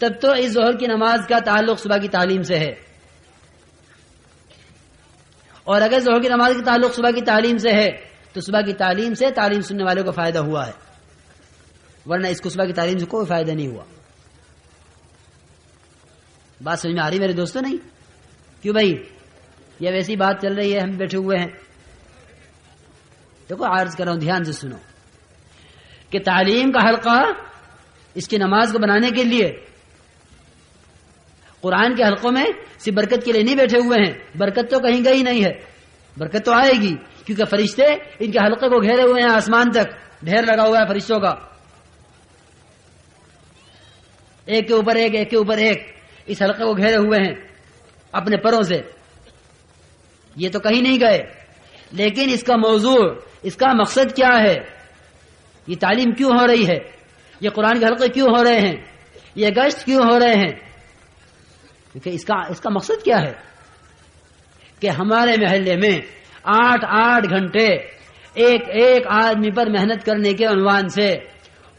تب تو اس ظہر کی نماز کا تعلق صبح کی تعلیم سے ہے، اور اگر ظہر کی نماز کا تعلق صبح کی تعلیم سے ہے تو صبح کی تعلیم سے تعلیم سننے والوں کو فائدہ ہوا ہے، ورنہ اس کو صبح کی تعلیم سے کوئی فائدہ نہیں ہوا۔ بات سمجھ میں آ رہی میرے دوستوں؟ نہیں؟ کیوں بھائی؟ یہ ویسی بات چل رہی ہے، ہم بیٹھے ہوئے ہیں۔ دیکھو عرض کر رہا ہوں، دھیان سے سنو کہ تعلیم کا حلقہ اس کی نماز کو بنانے کے لیے قرآن کے حلقوں میں صرف برکت کے لیے نہیں بیٹھے ہوئے ہیں، برکت تو کہیں گئی نہیں ہے، برکت تو آئے گی، کیونکہ فرشتے ان کے حلقے کو گھیرے ہوئے ہیں، آسمان تک ڈھیر لگا ہوا ہے فرشتوں کا، ایک کے اوپر ایک، ایک کے اوپر ایک، اس حلقے کو گھیرے ہوئے ہیں اپنے پروں سے، یہ تو کہیں نہیں گئے۔ لیکن اس کا موضوع، اس کا مقصد کیا ہے؟ یہ تعلیم کیوں ہو رہی ہے؟ یہ قرآن کے حلقے کیوں ہو رہے ہیں؟ یہ گشت کیوں ہو رہے ہیں؟ کیونکہ اس کا مقصد کیا ہے کہ ہمارے محلے میں 8 گھنٹے ایک ایک آدمی پر محنت کرنے کے عنوان سے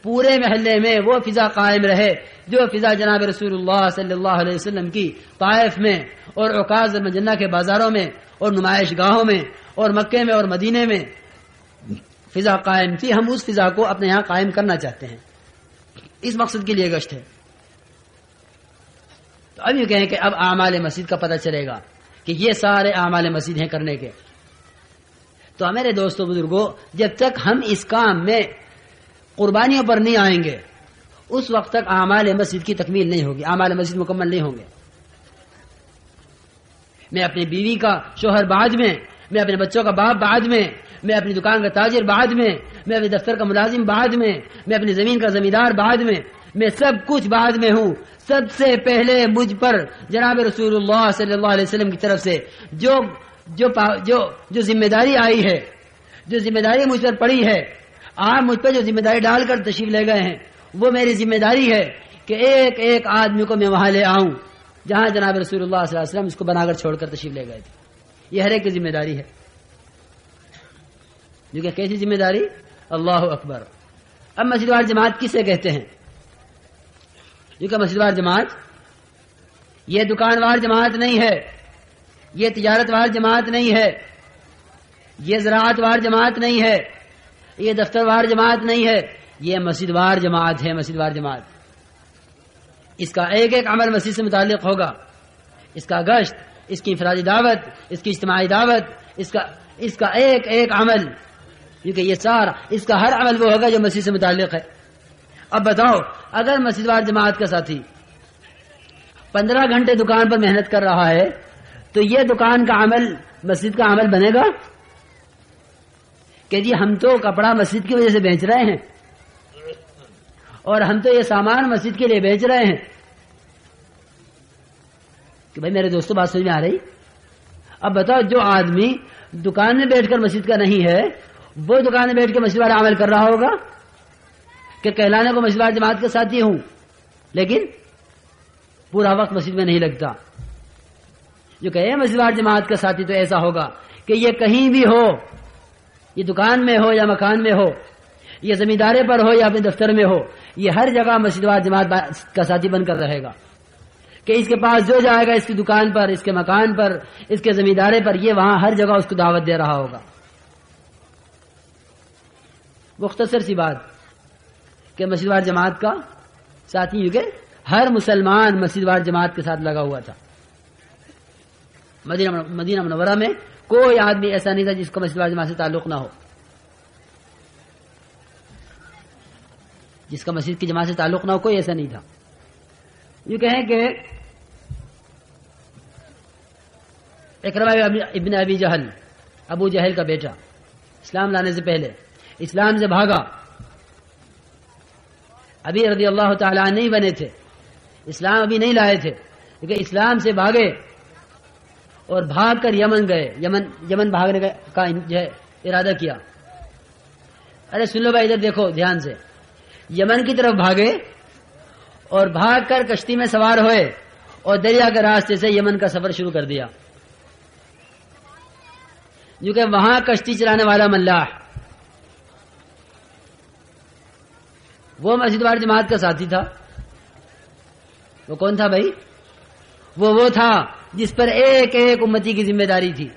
پورے محلے میں وہ فضا قائم رہے جو فضا جناب رسول اللہ صلی اللہ علیہ وسلم کی طائف میں اور عکاظ المجنہ کے بازاروں میں اور نمائش گاہوں میں اور مکے میں اور مدینے میں فضا قائم تھی۔ ہم اس فضا کو اپنے یہاں قائم کرنا چاہتے ہیں، اس مقصد کے لیے گشت ہے۔ تو اب یہ کہیں کہ اب اعمال مسجد کا پتہ چلے گا کہ یہ سارے اعمال مسجد ہیں کرنے کے۔ تو میرے دوستوں بزرگوں، جب تک ہم اس کام میں قربانیوں پر نہیں آئیں گے اس وقت تک اعمال مسجد کی تکمیل نہیں ہوگی، اعمال مسجد مکمل نہیں ہوں گے۔ میں اپنی بیوی کا شوہر بعد میں اپنے بچوں کا باپ بعد میں اپنی دکان کا تاجر بعد میں اپنے دفتر کا ملازم بعد میں اپنی زمین کا زمیندار بعد میں سب کچھ بعد میں ہوں۔ سب سے پہلے مجھ پر جناب رسول اللہ صلی اللہ علیہ وسلم کی طرف سے جو ذمہ داری آئی ہے، جو ذمہ داری مجھ پر پڑی ہے، آپ مجھ پر جو ذمہ داری ڈال کر تشریف لے گئے ہیں، وہ میری ذمہ داری ہے کہ ایک ایک آدمی کو میں وہاں لے آؤں جہاں جناب رسول اللہ صلی اللہ علیہ وسلم اس کو بنا کر چھوڑ کر تشریف لے گئے تھے۔ یہ ہر ایک کی ذمہ داری ہے۔ جو کہ کیسی ذمہ داری؟ اللہ اکبر۔ اب مسجد وار جماعت کسے کہتے ہیں؟ جو کہ مسجد وار جماعت یہ دکان وار جماعت نہیں ہے، یہ تجارت وار جماعت نہیں ہے، یہ زراعت وار جماعت نہیں ہے، یہ دفتر وار جماعت نہیں ہے، یہ مسجد وار جماعت ہے۔ مسجد وار جماعت، اس کا ایک ایک عمل مسجد سے متعلق ہوگا، اس کا گشت، اس کی انفرادی دعوت، اس کی اجتماعی دعوت، اس کا ایک ایک عمل، کیونکہ یہ سارا اس کا ہر عمل وہ ہوگا جو مسجد سے متعلق ہے۔ اب بتاؤ، اگر مسجد وار جماعت کا ساتھی 15 گھنٹے دکان پر محنت کر رہا ہے تو یہ دکان کا عمل مسجد کا عمل بنے گا کہ جی ہم تو کپڑا مسجد کی وجہ سے بیچ رہے ہیں اور ہم تو یہ سامان مسجد کے لیے بیچ رہے ہیں؟ کہ بھائی میرے دوستوں بات سمجھ میں آ رہی؟ اب بتاؤ، جو آدمی دکان میں بیٹھ کر مسجد کا نہیں ہے وہ دکان میں بیٹھ کے مسجد والا عمل کر رہا ہوگا کہ کہلانے کو مسجد وار جماعت کے ساتھی ہوں لیکن پورا وقت مسجد میں نہیں لگتا۔ جو کہے مسجد وار جماعت کا ساتھی تو ایسا ہوگا کہ یہ کہیں بھی ہو، یہ دکان میں ہو یا مکان میں ہو، یہ زمیندارے پر ہو یا اپنے دفتر میں ہو، یہ ہر جگہ مسجد وار جماعت کا ساتھی بن کر رہے گا کہ اس کے پاس جو جائے گا، اس کی دکان پر، اس کے مکان پر، اس کے زمیندارے پر، یہ وہاں ہر جگہ اس کو دعوت دے رہا ہوگا۔ مختصر سی بات کہ مسجد وار جماعت کا ساتھی، کیونکہ ہر مسلمان مسجد وار جماعت کے ساتھ لگا ہوا تھا۔ مدینہ منورہ میں کوئی آدمی ایسا نہیں تھا جس کو مسجد وار جماعت سے تعلق نہ ہو، جس کا مسجد کی جماعت سے تعلق نہ ہو، کوئی ایسا نہیں تھا۔ یہ کہیں کہ اکرمہ ابن ابی جہل، ابو جہل کا بیٹا، اسلام لانے سے پہلے اسلام سے بھاگا، ابھی رضی اللہ تعالیٰ عنہ نہیں بنے تھے، اسلام ابھی نہیں لائے تھے، لیکن اسلام سے بھاگے اور بھاگ کر یمن گئے، یمن بھاگنے کا جو ہے ارادہ کیا۔ ارے سن لو بھائی، ادھر دیکھو دھیان سے، یمن کی طرف بھاگے اور بھاگ کر کشتی میں سوار ہوئے اور دریا کے راستے سے یمن کا سفر شروع کر دیا، جو کہ وہاں کشتی چلانے والا ملاح وہ مسجد وار جماعت کا ساتھی تھا، وہ کون تھا بھائی؟ وہ تھا جس پر ایک ایک امتی کی ذمہ داری تھی.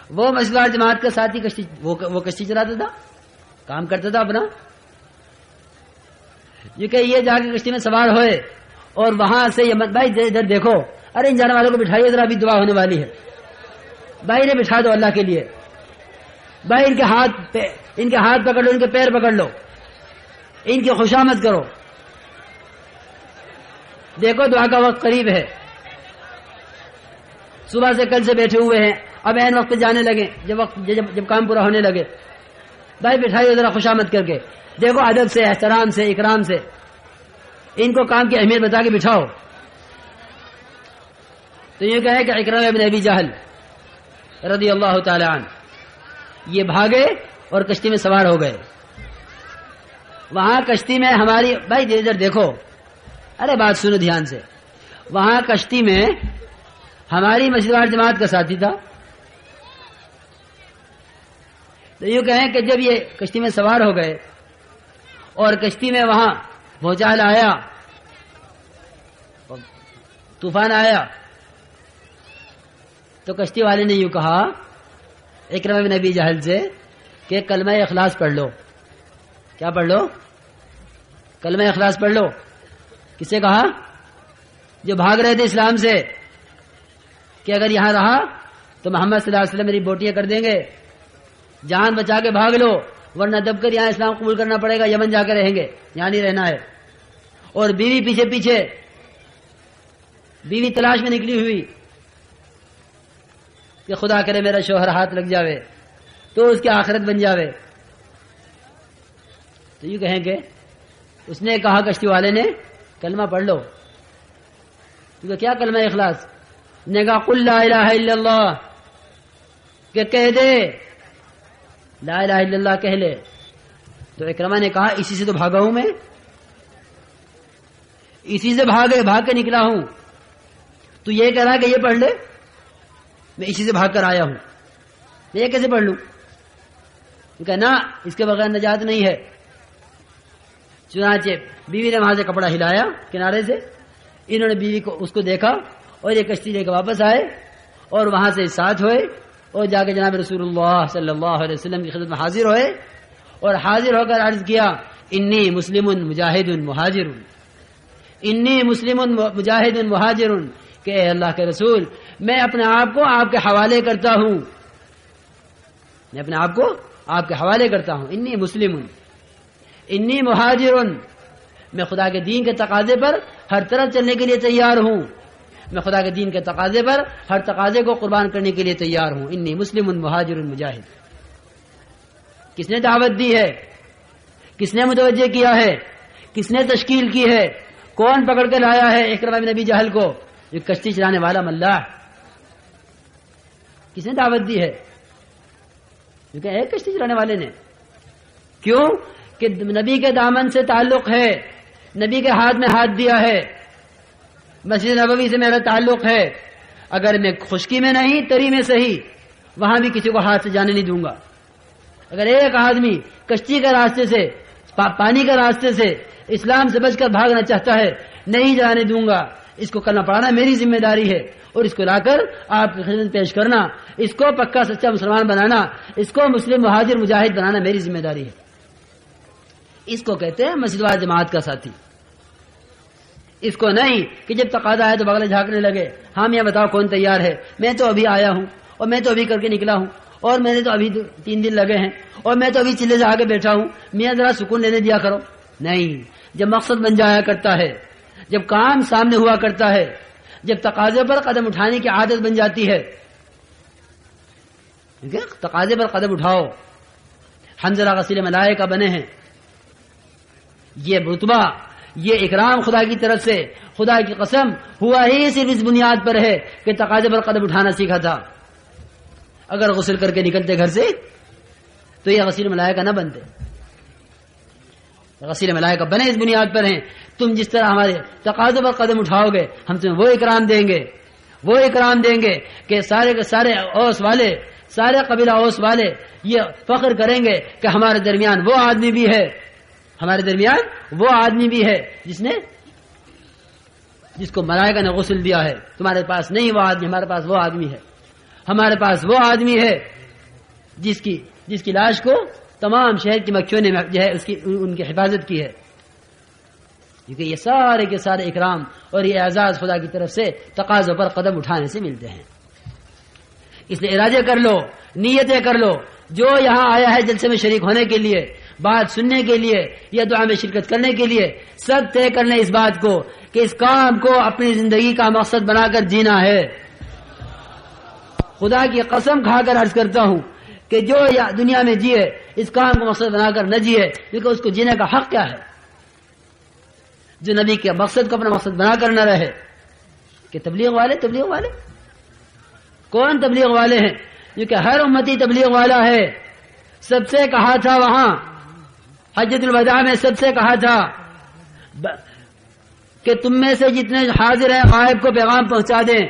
وہ مسجد جماعت کا ساتھی کشتی، وہ کشتی چلاتا تھا، کام کرتا تھا اپنا. یہ کہ یہ جا کے کشتی میں سوار ہوئے اور وہاں سے یہ بھائی ادھر دیکھو، ارے ان جانے والوں کو بٹھائیے ذرا، ابھی دعا ہونے والی ہے. بھائی نے بٹھا دو اللہ کے لیے. بھائی ان کے ہاتھ پکڑ لو، ان کے پیر پکڑ لو، ان کی خوشامد کرو. دیکھو دعا کا وقت قریب ہے. صبح سے کل سے بیٹھے ہوئے ہیں، اب عین وقت جانے لگے، جب کام پورا ہونے لگے. بھائی بٹھائیے ذرا خوشامد کر کے. دیکھو ادب سے، احترام سے، اکرام سے ان کو کام کی اہمیت بتا کے بٹھاؤ. تو یہ کہے کہ اکرمہ ابن ابی جہل رضی اللہ تعالی عنہ یہ بھاگے اور کشتی میں سوار ہو گئے. وہاں کشتی میں ہماری، بھائی ادھر دیکھو، ارے بات سنو دھیان سے. وہاں کشتی میں ہماری مسجد وال جماعت کا ساتھی تھا. تو یوں کہیں کہ جب یہ کشتی میں سوار ہو گئے اور کشتی میں وہاں بھونچال آیا، طوفان آیا، تو کشتی والے نے یوں کہا اکرمہ بن ابی جہل سے کہ کلمہ اخلاص پڑھ لو. کیا پڑھ لو؟ کلمہ اخلاص پڑھ لو. کسے کہا؟ جو بھاگ رہے تھے اسلام سے، کہ اگر یہاں رہا تو محمد صلی اللہ علیہ وسلم میری بوٹیاں کر دیں گے، جان بچا کے بھاگ لو، ورنہ دب کر یہاں اسلام قبول کرنا پڑے گا، یمن جا کے رہیں گے، یہاں نہیں رہنا ہے. اور بیوی پیچھے پیچھے، بیوی تلاش میں نکلی ہوئی کہ خدا کرے میرا شوہر ہاتھ لگ جاوے تو اس کی آخرت بن جاوے. تو یہ کہیں کہ اس نے کہا کشتی والے نے کلمہ پڑھ لو. کیونکہ کیا کلمہ اخلاص؟ نے کہا قل لا الہ الا اللہ، کہ کہہ دے لا الہ الا اللہ کہہ لے. تو اکرمہ نے کہا اسی سے تو بھاگا ہوں میں، اسی سے بھاگ کے نکلا ہوں. تو یہ کہہ رہا کہ یہ پڑھ لے، میں اسی سے بھاگ کر آیا ہوں، میں یہ کیسے پڑھ لوں؟ کہ نا اس کے بغیر نجات نہیں ہے. چنانچہ بیوی نے وہاں سے کپڑا ہلایا کنارے سے، انہوں نے بیوی کو اس کو دیکھا اور یہ کشتی لے کے واپس آئے اور وہاں سے ساتھ ہوئے اور جا کے جناب رسول اللہ صلی اللہ علیہ وسلم کی خدمت میں حاضر ہوئے اور حاضر ہو کر عرض کیا انی مسلم مجاہد مہاجر، انی مسلم مجاہد مہاجر، کہ اے اللہ کے رسول میں اپنے آپ کو آپ کے حوالے کرتا ہوں، میں اپنے آپ کو آپ کے حوالے کرتا ہوں. انی مسلم انی مہاجر، میں خدا کے دین کے تقاضے پر ہر طرف چلنے کے لیے تیار ہوں، میں خدا کے دین کے تقاضے پر ہر تقاضے کو قربان کرنے کے لیے تیار ہوں. انی مسلم مہاجر مجاہد. کس نے دعوت دی ہے؟ کس نے متوجہ کیا ہے؟ کس نے تشکیل کی ہے؟ کون پکڑ کے لایا ہے اکرمہ بن ابی جہل کو؟ جو کشتی چلانے والا ملاح. کس نے دعوت دی ہے؟ کیونکہ ایک کشتی چلانے والے نے. کیوں؟ کہ نبی کے دامن سے تعلق ہے، نبی کے ہاتھ میں ہاتھ دیا ہے، مسجد نبوی سے میرا تعلق ہے. اگر میں خشکی میں نہیں تری میں صحیح وہاں بھی کسی کو ہاتھ سے جانے نہیں دوں گا. اگر ایک آدمی کشتی کے راستے سے، پانی کے راستے سے اسلام سے بچ کر بھاگنا چاہتا ہے نہیں جانے دوں گا. اس کو کرنا پڑانا میری ذمہ داری ہے اور اس کو لا کر آپ کی خدمت پیش کرنا، اس کو پکا سچا مسلمان بنانا، اس کو مسلم مہاجر مجاہد بنانا میری ذمہ داری ہے. اس کو کہتے ہیں مسجد وال جماعت کا ساتھی. اس کو نہیں کہ جب تقاضا ہے تو بغل جھانکنے لگے، ہاں میاں بتاؤ کون تیار ہے، میں تو ابھی آیا ہوں اور میں تو ابھی کر کے نکلا ہوں اور میں نے تو ابھی 3 دن لگے ہیں اور میں تو ابھی چلے سے آگے بیٹھا ہوں، میاں ذرا سکون لینے دیا کرو. نہیں، جب مقصد بن جایا کرتا ہے، جب کام سامنے ہوا کرتا ہے، جب تقاضے پر قدم اٹھانے کی عادت بن جاتی ہے، تقاضے پر قدم اٹھاؤ. حنظلہ غسیل ملائکہ بنے ہیں. یہ رتبہ، یہ اکرام خدا کی طرف سے، خدا کی قسم ہوا ہی صرف اس بنیاد پر ہے کہ تقاضے پر قدم اٹھانا سیکھا تھا. اگر غسل کر کے نکلتے گھر سے تو یہ غسیل ملائکہ نہ بنتے. غسیل ملائکہ بنے اس بنیاد پر ہیں. تم جس طرح ہمارے تقاضے پر قدم اٹھاؤ گے ہم تمہیں وہ اکرام دیں گے، وہ اکرام دیں گے کہ سارے کے سارے اوس والے، سارے قبیلہ اوس والے یہ فخر کریں گے کہ ہمارے درمیان وہ آدمی بھی ہے، ہمارے درمیان وہ آدمی بھی ہے جس نے جس کو ملائکہ نے غسل دیا ہے، تمہارے پاس نہیں وہ آدمی، ہمارے پاس وہ آدمی ہے، ہمارے پاس وہ آدمی ہے جس کی لاش کو تمام شہر کی مکھیوں نے جو ہے ان کی حفاظت کی ہے، کیونکہ یہ سارے کے سارے اکرام اور یہ اعزاز خدا کی طرف سے تقاضوں پر قدم اٹھانے سے ملتے ہیں۔ اس لیے ارادے کر لو، نیتیں کر لو، جو یہاں آیا ہے جلسے میں شریک ہونے کے لیے، بات سننے کے لیے یا دعا میں شرکت کرنے کے لیے، سب طے کر لیں اس بات کو کہ اس کام کو اپنی زندگی کا مقصد بنا کر جینا ہے۔ خدا کی قسم کھا کر عرض کرتا ہوں کہ جو دنیا میں جیے اس کام کو مقصد بنا کر نہ جیے، کیونکہ اس کو جینے کا حق کیا ہے؟ جو نبی کے مقصد کو اپنا مقصد بنا کر نہ رہے کہ تبلیغ والے کون تبلیغ والے ہیں؟ کیونکہ ہر امتی تبلیغ والا ہے۔ سب سے کہا تھا وہاں حجۃ الوداع میں، سب سے کہا تھا کہ تم میں سے جتنے حاضر ہیں غائب کو پیغام پہنچا دیں۔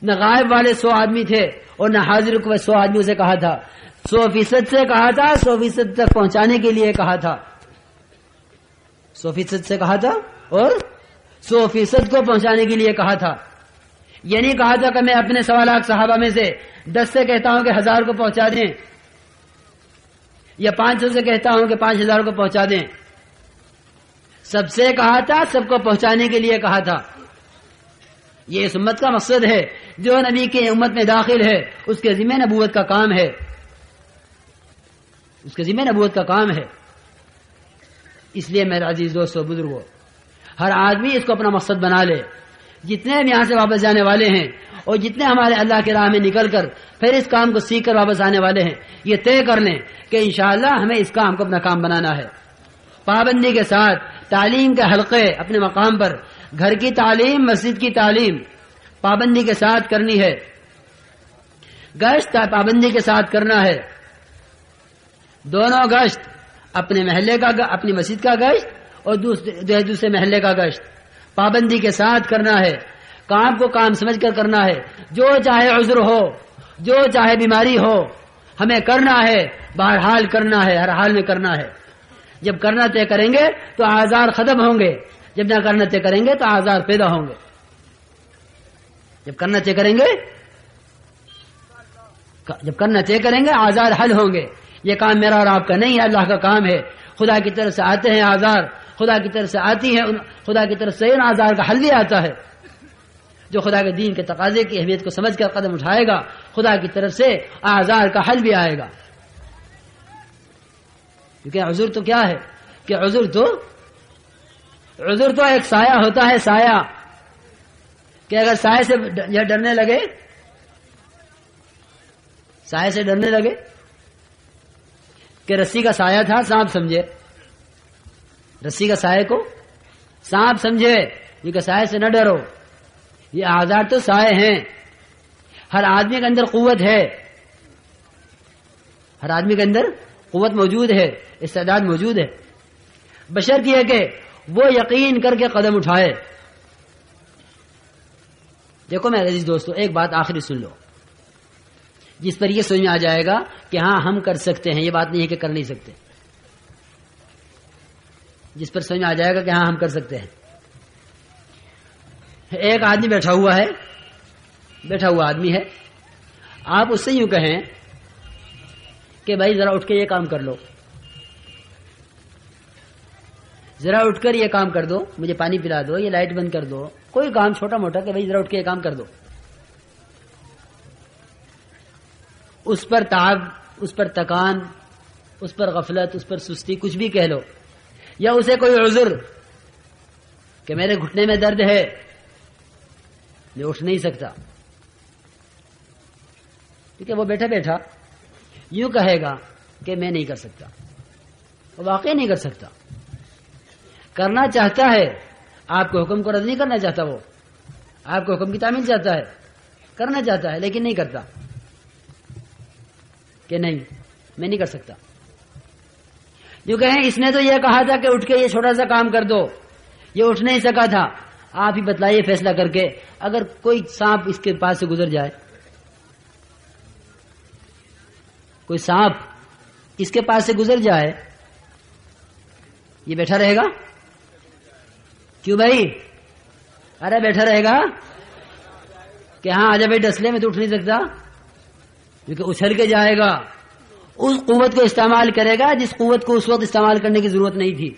نہ غائب والے 100 آدمی تھے اور نہ حاضر کو 100 آدمیوں سے کہا تھا، 100% سے کہا تھا، 100% تک پہنچانے کے لیے کہا تھا، 100% سے کہا تھا اور 100% کو پہنچانے کے لیے کہا تھا۔ یہ نہیں کہا تھا کہ میں اپنے 1.25 لاکھ صحابہ میں سے 10 سے کہتا ہوں کہ 1000 کو پہنچا دیں، یا 500 سے کہتا ہوں کہ 5000 کو پہنچا دیں۔ سب سے کہا تھا، سب کو پہنچانے کے لیے کہا تھا۔ یہ اس امت کا مقصد ہے۔ جو نبی کی امت میں داخل ہے اس کے ذمہ نبوت کا کام ہے، اس کے ذمہ نبوت کا کام ہے۔ اس لیے میرے عزیز دوستو بزرگوں، ہر آدمی اس کو اپنا مقصد بنا لے۔ جتنے ہم یہاں سے واپس جانے والے ہیں اور جتنے ہمارے اللہ کے راہ میں نکل کر پھر اس کام کو سیکھ کر واپس آنے والے ہیں، یہ طے کر لیں کہ انشاءاللہ ہمیں اس کام کو اپنا کام بنانا ہے، پابندی کے ساتھ۔ تعلیم کے حلقے اپنے مقام پر، گھر کی تعلیم، مسجد کی تعلیم پابندی کے ساتھ کرنی ہے، گشت پابندی کے ساتھ کرنا ہے، دونوں گشت، اپنے محلے کا، اپنی مسجد کا گشت اور دوسرے محلے کا گشت پابندی کے ساتھ کرنا ہے۔ کام کو کام سمجھ کر کرنا ہے، جو چاہے عذر ہو، جو چاہے بیماری ہو، ہمیں کرنا ہے، بہرحال کرنا ہے، ہر حال میں کرنا ہے۔ جب کرنا طے کریں گے تو آزار ختم ہوں گے، جب نہ کرنا طے کریں گے تو آزار پیدا ہوں گے۔ جب کرنا طے کریں گے آزار حل ہوں گے۔ یہ کام میرا اور آپ کا نہیں ہے، اللہ کا کام ہے۔ خدا کی طرف سے آتے ہیں آزار، خدا کی طرف سے آتی ہے، خدا کی طرف سے ان آزار کا حل بھی آتا ہے۔ جو خدا کے دین کے تقاضے کی اہمیت کو سمجھ کر قدم اٹھائے گا، خدا کی طرف سے آزار کا حل بھی آئے گا۔ کیونکہ عذر تو کیا ہے کہ عذر تو ایک سایہ ہوتا ہے، سایہ، کہ اگر سائے سے ڈرنے لگے، سائے سے ڈرنے لگے کہ رسی کا سایہ تھا، سانپ سمجھے، رسی کا سایہ کو سانپ سمجھے، کیونکہ سایہ سے نہ ڈرو۔ یہ آزار تو سائے ہیں۔ ہر آدمی کے اندر قوت ہے، ہر آدمی کے اندر قوت موجود ہے، استعداد موجود ہے، بشرط یہ کہ وہ یقین کر کے قدم اٹھائے۔ دیکھو میرے عزیز دوستو، ایک بات آخری سن لو، جس پر یہ سمجھ میں آ جائے گا کہ ہاں ہم کر سکتے ہیں، یہ بات نہیں ہے کہ کر نہیں سکتے، جس پر سمجھ میں آ جائے گا کہ ہاں ہم کر سکتے ہیں۔ ایک آدمی بیٹھا ہوا آدمی ہے، آپ اس سے یوں کہیں کہ بھائی ذرا اٹھ کے یہ کام کر لو، ذرا اٹھ کر یہ کام کر دو، مجھے پانی پلا دو، یہ لائٹ بند کر دو، کوئی کام چھوٹا موٹا کہ بھائی ذرا اٹھ کے یہ کام کر دو۔ اس پر تعب، اس پر تکان، اس پر غفلت، اس پر سستی، کچھ بھی کہہ لو، یا اسے کوئی عذر کہ میرے گھٹنے میں درد ہے، میں اٹھ نہیں سکتا، کیونکہ وہ بیٹھا یوں کہے گا کہ میں نہیں کر سکتا، وہ واقعی نہیں کر سکتا۔ کرنا چاہتا ہے، آپ کے حکم کو رد نہیں کرنا چاہتا، وہ آپ کے حکم کی تعمیل چاہتا ہے، کرنا چاہتا ہے لیکن نہیں کرتا، کہ نہیں میں نہیں کر سکتا۔ یوں کہیں اس نے تو یہ کہا تھا کہ اٹھ کے یہ چھوٹا سا کام کر دو، یہ اٹھ نہیں سکا تھا، آپ ہی بتلائیے فیصلہ کر کے، اگر کوئی سانپ اس کے پاس سے گزر جائے، کوئی سانپ اس کے پاس سے گزر جائے، یہ بیٹھا رہے گا؟ کیوں بھائی؟ ارے بیٹھا رہے گا کہ ہاں آجا بھائی ڈسلے میں تو اٹھ نہیں سکتا، کیونکہ اچھل کے جائے گا، اس قوت کو استعمال کرے گا جس قوت کو اس وقت استعمال کرنے کی ضرورت نہیں تھی۔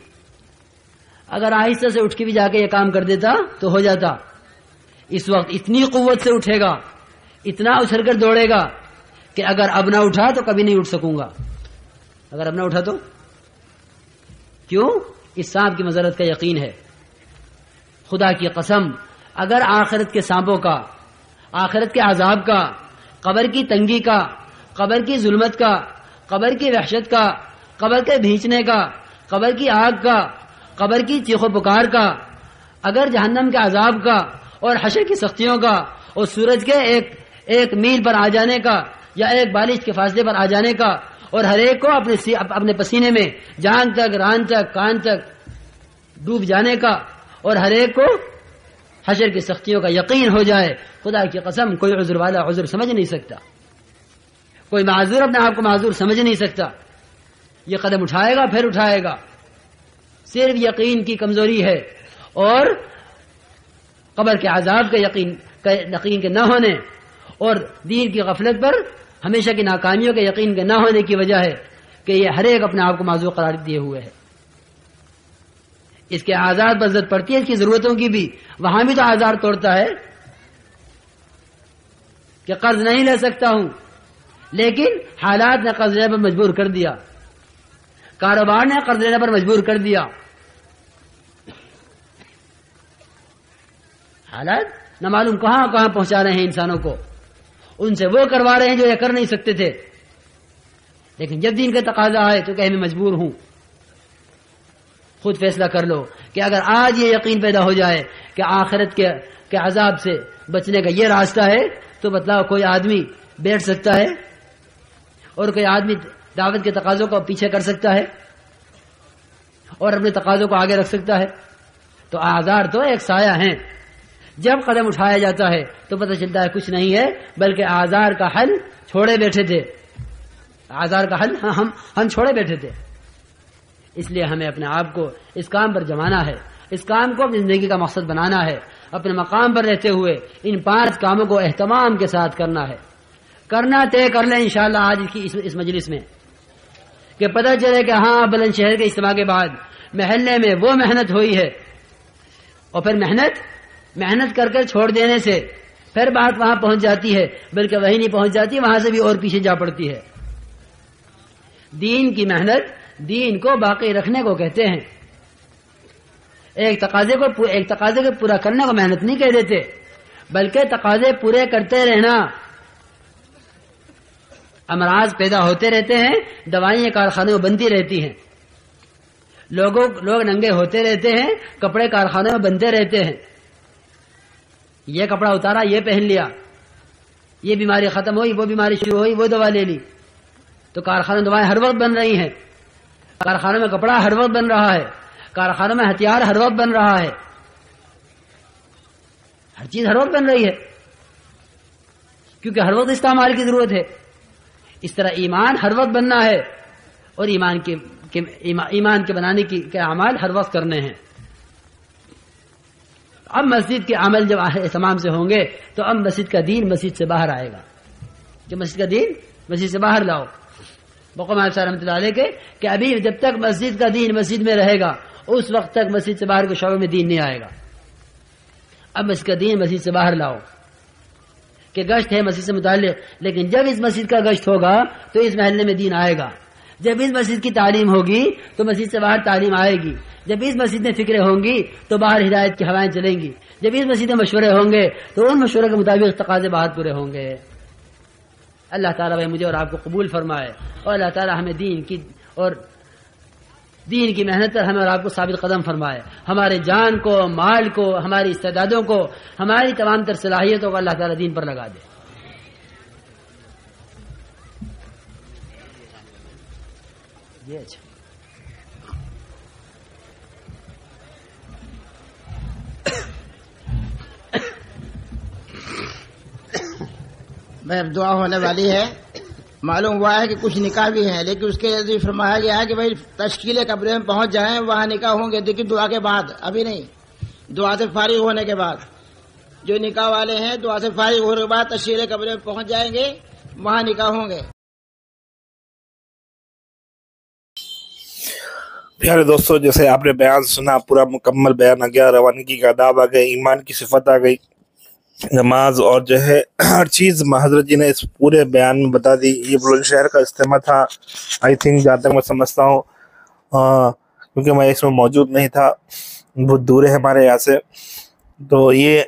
اگر آہستہ سے اٹھ کے بھی جا کے یہ کام کر دیتا تو ہو جاتا، اس وقت اتنی قوت سے اٹھے گا، اتنا اچھل کر دوڑے گا کہ اگر اب نہ اٹھا تو کبھی نہیں اٹھ سکوں گا، اگر اب نہ اٹھا تو کیوں؟ اس سانپ کی مضرت کا یقین ہے۔ خدا کی قسم اگر آخرت کے سانپوں کا، آخرت کے عذاب کا، قبر کی تنگی کا، قبر کی ظلمت کا، قبر کی وحشت کا، قبر کے بھینچنے کا، قبر کی آگ کا، قبر کی چیخ و پکار کا، اگر جہنم کے عذاب کا اور حشر کی سختیوں کا اور سورج کے ایک میل پر آ جانے کا یا ایک بالش کے فاصلے پر آ جانے کا اور ہر ایک کو اپنے پسینے میں جان تک، ران تک، کان تک ڈوب جانے کا اور ہر ایک کو حشر کی سختیوں کا یقین ہو جائے، خدا کی قسم کوئی عذر والا عذر سمجھ نہیں سکتا، کوئی معذور اپنے آپ کو معذور سمجھ نہیں سکتا، یہ قدم اٹھائے گا پھر اٹھائے گا۔ صرف یقین کی کمزوری ہے اور قبر کے عذاب کا یقین کے نہ ہونے اور دین کی غفلت پر ہمیشہ کی ناکامیوں کے یقین کے نہ ہونے کی وجہ ہے کہ یہ ہر ایک اپنے آپ کو معذور قرار دیے ہوئے ہے۔ اس کے آزار پر ضرورت پڑتی ہے، اس کی ضرورتوں کی بھی، وہاں بھی تو آزار توڑتا ہے کہ قرض نہیں لے سکتا ہوں، لیکن حالات نے قرض لینے پر مجبور کر دیا، کاروبار نے قرض لینے پر مجبور کر دیا، حالات نہ معلوم کہاں کہاں پہنچا رہے ہیں انسانوں کو، ان سے وہ کروا رہے ہیں جو یہ کر نہیں سکتے تھے، لیکن جب دین کا تقاضا آئے تو کہ میں مجبور ہوں۔ خود فیصلہ کر لو کہ اگر آج یہ یقین پیدا ہو جائے کہ آخرت کے عذاب سے بچنے کا یہ راستہ ہے تو بتلاؤ کوئی آدمی بیٹھ سکتا ہے اور کوئی آدمی دعوت کے تقاضوں کو پیچھے کر سکتا ہے اور اپنے تقاضوں کو آگے رکھ سکتا ہے؟ تو آزار تو ایک سایہ ہیں، جب قدم اٹھایا جاتا ہے تو پتہ چلتا ہے کچھ نہیں ہے، بلکہ آزار کا حل چھوڑے بیٹھے تھے، آزار کا حل ہم چھوڑے بیٹھے تھے۔ اس لیے ہمیں اپنے آپ کو اس کام پر جمانا ہے، اس کام کو اپنی زندگی کا مقصد بنانا ہے، اپنے مقام پر رہتے ہوئے ان 5 کاموں کو اہتمام کے ساتھ کرنا ہے، کرنا طے کر لیں انشاءاللہ آج کی اس مجلس میں، کہ پتہ چلے کہ ہاں بلند شہر کے اجتماع کے بعد محلے میں وہ محنت ہوئی ہے، اور پھر محنت کر کر چھوڑ دینے سے پھر بات وہاں پہنچ جاتی ہے، بلکہ وہی نہیں پہنچ جاتی، وہاں سے بھی اور پیچھے جا پڑتی ہے۔ دین کی محنت دین کو باقی رکھنے کو کہتے ہیں، ایک تقاضے کو پورا کرنے کو محنت نہیں کہہ دیتے، بلکہ تقاضے پورے کرتے رہنا۔ امراض پیدا ہوتے رہتے ہیں، دوائیں کارخانوں میں بنتی رہتی ہیں، لوگ ننگے ہوتے رہتے ہیں، کپڑے کارخانوں میں بنتے رہتے ہیں، یہ کپڑا اتارا یہ پہن لیا، یہ بیماری ختم ہوئی وہ بیماری شروع ہوئی وہ دوا لے لی، تو کارخانوں میں دوائیں ہر وقت بن رہی ہیں، کارخانوں میں کپڑا ہر وقت بن رہا ہے، کارخانوں میں ہتھیار ہر وقت بن رہا ہے، ہر چیز ہر وقت بن رہی ہے، کیونکہ ہر وقت استعمال کی ضرورت ہے۔ اس طرح ایمان ہر وقت بننا ہے اور ایمان کے بنانے کے اعمال ہر وقت کرنے ہیں۔ اب مسجد کے عمل جب اہتمام سے ہوں گے تو اب مسجد کا دین مسجد سے باہر آئے گا، کہ مسجد کا دین مسجد سے باہر لاؤ۔ بقوم صاحب رحمۃ اللہ علیہ کہ ابھی جب تک مسجد کا دین مسجد میں رہے گا اس وقت تک مسجد سے باہر کے شعبے میں دین نہیں آئے گا۔ اب مسجد کا دین مسجد سے باہر لاؤ، کہ گشت ہے مسجد سے متعلق، لیکن جب اس مسجد کا گشت ہوگا تو اس محلے میں دین آئے گا، جب اس مسجد کی تعلیم ہوگی تو مسجد سے باہر تعلیم آئے گی، جب اس مسجد میں فکریں ہوں گی تو باہر ہدایت کی ہوائیں چلیں گی، جب اس مسجد میں مشورے ہوں گے تو ان مشورے کے مطابق تقاضے باہر پورے ہوں گے۔ اللہ تعالیٰ بھائی مجھے اور آپ کو قبول فرمائے، اور اللہ تعالیٰ ہمیں دین کی محنت پر ہمیں اور آپ کو ثابت قدم فرمائے، ہمارے جان کو، مال کو، ہماری استعدادوں کو، ہماری تمام تر صلاحیتوں کو اللہ تعالیٰ دین پر لگا دے۔ یہ اچھا میں دعا ہونے والی ہے، معلوم ہوا ہے کہ کچھ نکاح بھی ہیں، لیکن اس کے لیے فرمایا گیا ہے کہ بھائی تشکیل قبرے میں پہنچ جائیں، وہاں نکاح ہوں گے، لیکن دعا کے بعد، ابھی نہیں، دعا سے فارغ ہونے کے بعد جو نکاح والے ہیں دعا سے فارغ ہونے کے بعد تشہیر قبر میں پہنچ جائیں گے، وہاں نکاح ہوں گے۔ پیارے دوستو، جیسے آپ نے بیان سنا، پورا مکمل بیان آ گیا، روانگی کا آداب آ گئے، ایمان کی صفت آ گئی، نماز اور جو ہے ہر چیز حضرت جی نے اس پورے بیان میں بتا دی۔ یہ بلند شہر کا اجتماع تھا، آئی تھنک، جہاں تک میں سمجھتا ہوں، کیونکہ میں اس میں موجود نہیں تھا، بہت دور ہے ہمارے یہاں سے، تو یہ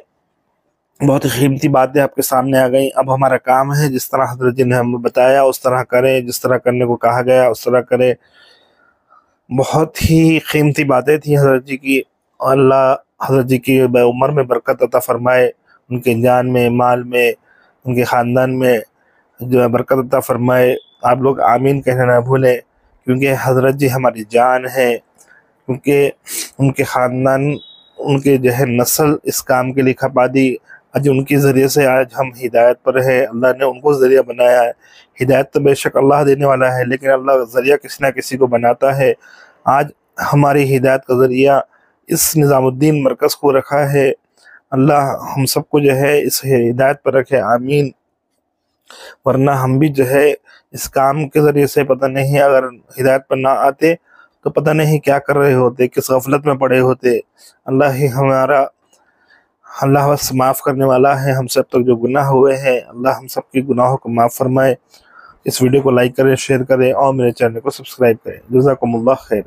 بہت قیمتی باتیں آپ کے سامنے آ گئیں۔ اب ہمارا کام ہے جس طرح حضرت جی نے ہمیں بتایا اس طرح کریں، جس طرح کرنے کو کہا گیا اس طرح کریں۔ بہت ہی قیمتی باتیں تھیں حضرت جی کی، اور اللہ حضرت جی کی عمر میں برکت عطا فرمائے، ان کے جان میں، مال میں، ان کے خاندان میں جو ہے برکت عطا فرمائے۔ آپ لوگ آمین کہنا نہ بھولیں، کیونکہ حضرت جی ہماری جان ہے، کیونکہ ان کے خاندان، ان کے جو ہے نسل اس کام کے لیے کھپا دی۔ آج ان کے ذریعے سے آج ہم ہدایت پر ہے، اللہ نے ان کو ذریعہ بنایا ہے۔ ہدایت تو بے شک اللہ دینے والا ہے، لیکن اللہ ذریعہ کسی نہ کسی کو بناتا ہے۔ آج ہماری ہدایت کا ذریعہ اس نظام الدین مرکز کو رکھا ہے، اللہ ہم سب کو جو ہے اس ہدایت پر رکھے، آمین۔ ورنہ ہم بھی جو ہے اس کام کے ذریعے سے پتہ نہیں، اگر ہدایت پر نہ آتے تو پتہ نہیں کیا کر رہے ہوتے، کس غفلت میں پڑے ہوتے۔ اللہ ہی ہمارا، اللہ بس معاف کرنے والا ہے۔ ہم سب تک جو گناہ ہوئے ہیں، اللہ ہم سب کے گناہوں کو معاف فرمائے۔ اس ویڈیو کو لائک کریں، شیئر کریں اور میرے چینل کو سبسکرائب کریں۔ جزاکم اللہ خیر۔